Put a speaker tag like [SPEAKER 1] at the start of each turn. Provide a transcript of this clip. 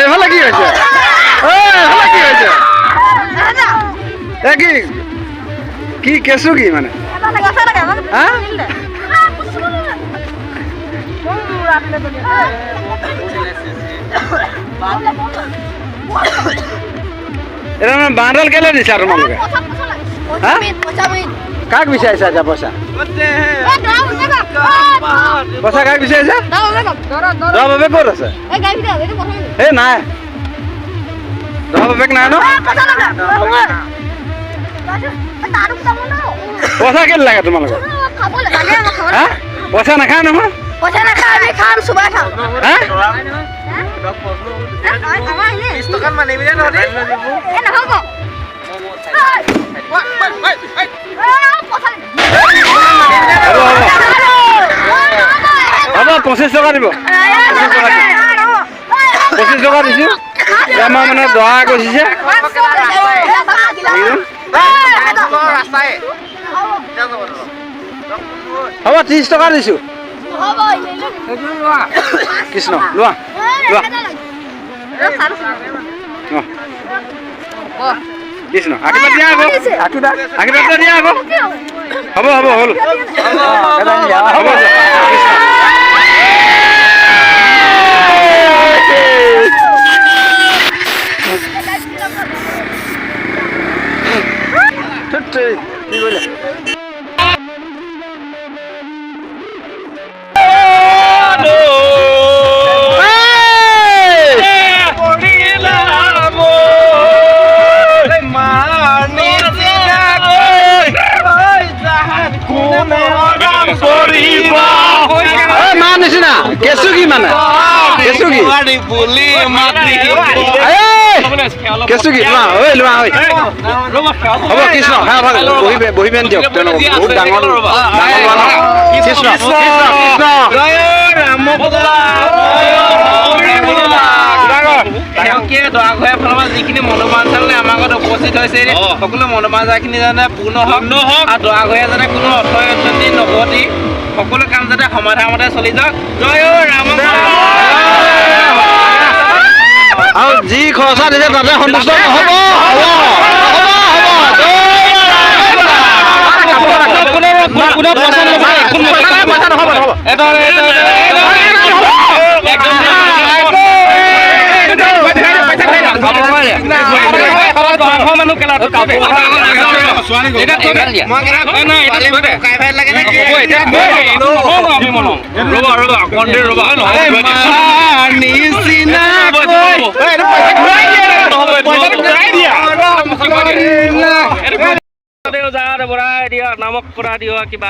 [SPEAKER 1] এফালে কি হয়েছে এফালে কি হয়েছে কি কেঁচু কি মানে হ্যাঁ এটা মানে বাঁধল কেলে দিছে আর তোমালোকে কাক বিচাৰিছা এতিয়া পইচা পইচা কাক বিচাৰিছা দৰা বাপেক ক'ত আছে এই নাই দৰা বাপেক নাই ন পইচা কেলে লাগে তোমালোকে পইচা নাখায় নহয়
[SPEAKER 2] পইচা নাখায় আমি খাম চুবাই খাম
[SPEAKER 1] হ'ব 25 টকা দিব 25 টকা দিছো আমাৰ মানে দৰা গৈছে হ'ব 30 টকা দিছো কৃষ্ণ লোৱা লোৱা কৃষ্ণ আশীৰ্বাদ দিয়া আকৌ আশীৰ্বাদ দিয়া আকৌ হ'ব হ'ব হ'ল হ'ব কি কৰিলে মা নিচিনা কেঁচু কি মানে কেঁচু কি কেঁচু কি লোৱা ঐ লোৱা ঐ হ'ব কৃষ্ণ বহিবেন দিয়ক তেওঁলোকক বহুত ডাঙৰ লোৱা ন কৃষ্ণ কৃষ্ণ
[SPEAKER 3] দৰাঘৰীয়া ফালৰ পৰা যিখিনি মনোবাঞ্ছালৈ আমাৰ আগত উপস্থিত হৈছে সকলো মনোবাঞ্ছাখিনি যাতে পূৰ্ণ হওক আৰু দৰাঘৰীয়া যাতে কোনো অৰ্থনীতি নঘটি সকলো কাম যাতে সমাধানমতে চলি যাওক জয় ৰাম
[SPEAKER 1] আৰু যি খৰচা দিছে তাতে সন্তুষ্ট নহ'ব নামক পৰা দিয়া কিবা